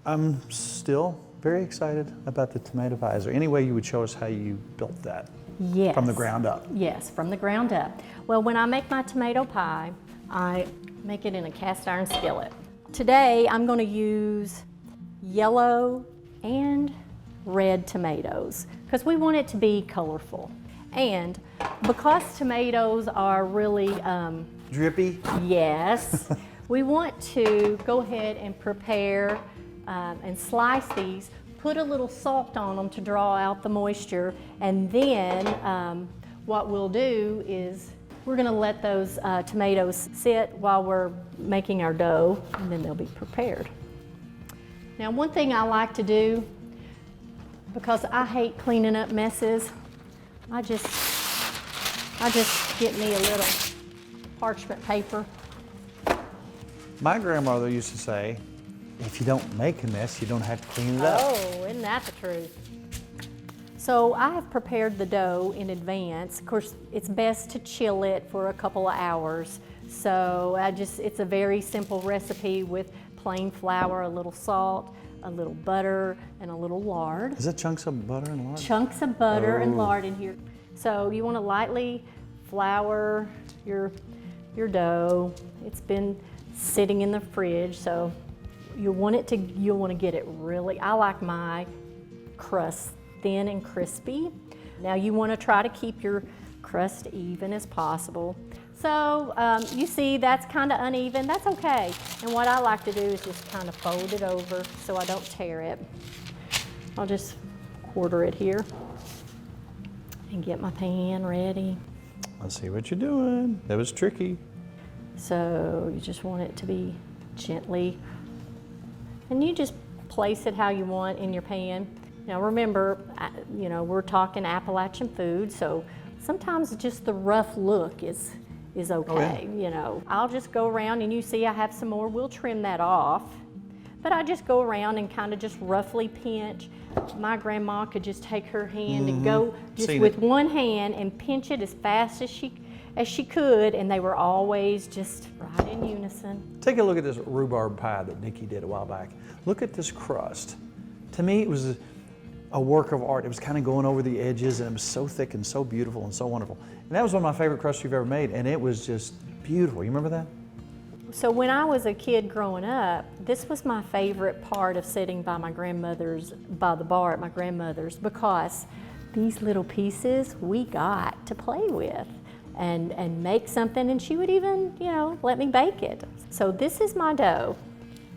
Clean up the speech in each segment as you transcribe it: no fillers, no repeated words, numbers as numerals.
I'm still very excited about the tomato pie. Is there any way you would show us how you built that? Yes. From the ground up? Yes, from the ground up. Well, when I make my tomato pie, I make it in a cast iron skillet. Today, I'm going to use yellow and red tomatoes because we want it to be colorful. And because tomatoes are really drippy? Yes. We want to go ahead and prepare and slice these, put a little salt on them to draw out the moisture, and then what we'll do is we're going to let those tomatoes sit while we're making our dough, and then they'll be prepared. Now, one thing I like to do, because I hate cleaning up messes, I just get me a little parchment paper. My grandmother used to say, if you don't make a mess, you don't have to clean it up. Oh, isn't that the truth? So I have prepared the dough in advance. Of course, it's best to chill it for a couple of hours. So it's a very simple recipe with plain flour, a little salt, a little butter, and a little lard. Is that chunks of butter and lard? Chunks of butter and lard in here. So you want to lightly flour your dough. It's been sitting in the fridge, so you'll want to get it really, I like my crust thin and crispy. Now you want to try to keep your crust even as possible. So you see that's kind of uneven, that's okay. And what I like to do is just kind of fold it over so I don't tear it. I'll just quarter it here and get my pan ready. I see what you're doing. That was tricky. So you just want it to be gently, and you just place it how you want in your pan. Now remember, we're talking Appalachian food, so sometimes just the rough look is okay. Oh, yeah. I'll just go around, and you see I have some more. We'll trim that off, but I just go around and kind of just roughly pinch. My grandma could just take her hand and go just with one hand and pinch it as fast as she could, and they were always just right in unison. Take a look at this rhubarb pie that Nikki did a while back. Look at this crust. To me, it was a work of art. It was kind of going over the edges, and it was so thick and so beautiful and so wonderful. And that was one of my favorite crusts you've ever made, and it was just beautiful. You remember that? So when I was a kid growing up, this was my favorite part of sitting by my grandmother's, by the bar at my grandmother's, because these little pieces we got to play with and make something, and she would even, let me bake it. So this is my dough.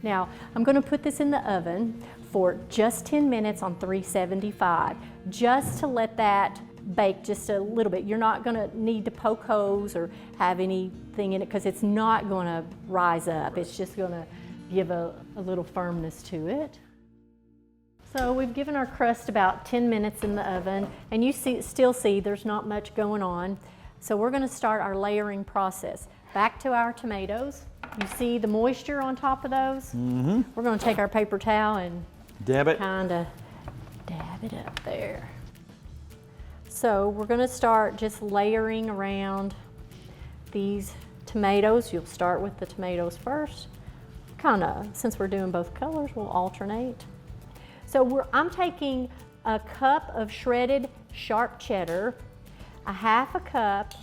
Now, I'm gonna put this in the oven for just 10 minutes on 375, just to let that bake just a little bit. You're not gonna need to poke holes or have anything in it because it's not gonna rise up. It's just gonna give a little firmness to it. So we've given our crust about 10 minutes in the oven, and you still see there's not much going on. So we're gonna start our layering process. Back to our tomatoes. You see the moisture on top of those? Mm-hmm. We're gonna take our paper towel and dab it. Kinda dab it up there. So we're gonna start just layering around these tomatoes. You'll start with the tomatoes first. Since we're doing both colors, we'll alternate. So I'm taking a cup of shredded sharp cheddar, a half a cup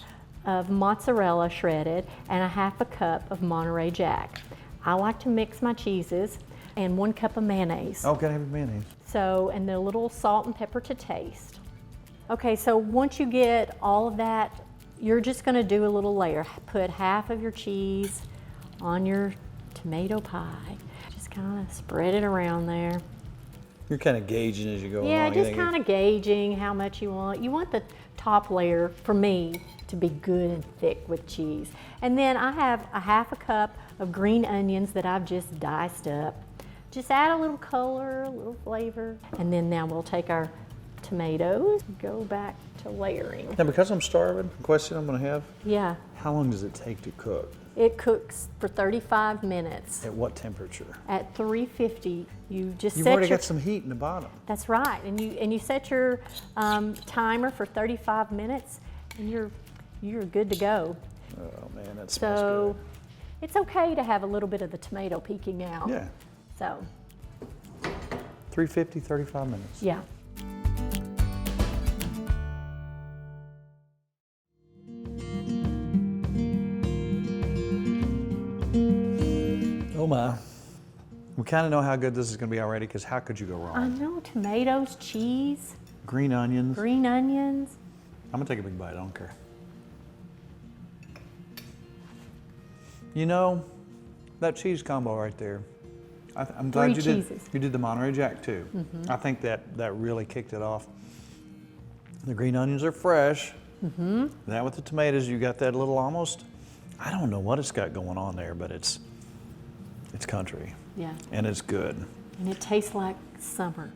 of mozzarella shredded, and a half a cup of Monterey Jack. I like to mix my cheeses, and 1 cup of mayonnaise. Oh, can I have mayonnaise? So, and then a little salt and pepper to taste. Okay, so once you get all of that, you're just gonna do a little layer. Put half of your cheese on your tomato pie. Just kind of spread it around there. You're kind of gauging as you go along. Yeah, just kind of gauging how much you want. You want the top layer, for me, to be good and thick with cheese. And then I have a half a cup of green onions that I've just diced up. Just add a little color, a little flavor. And then now we'll take our tomatoes, go back to layering. Now, because I'm starving, the question I'm gonna have, Yeah. how long does it take to cook? It cooks for 35 minutes. At what temperature? At 350. You just You've set already your, got some heat in the bottom. That's right, and you set your timer for 35 minutes, and you're good to go. Oh man, that smells So it's okay to have a little bit of the tomato peeking out. good. Yeah. So 350, 35 minutes. Yeah. Oh my. We kind of know how good this is going to be already, because how could you go I wrong? know, tomatoes, cheese, Green onions. green onions. I'm going to take a big bite, I don't care. You know, that cheese combo right there, I'm glad Three cheeses. you did the Monterey Jack too. I think that really kicked it off. The green onions are fresh. That with the tomatoes, you got that little almost, I don't know what it's got going on there, but it's country Yeah. and it's good. And it tastes like summer.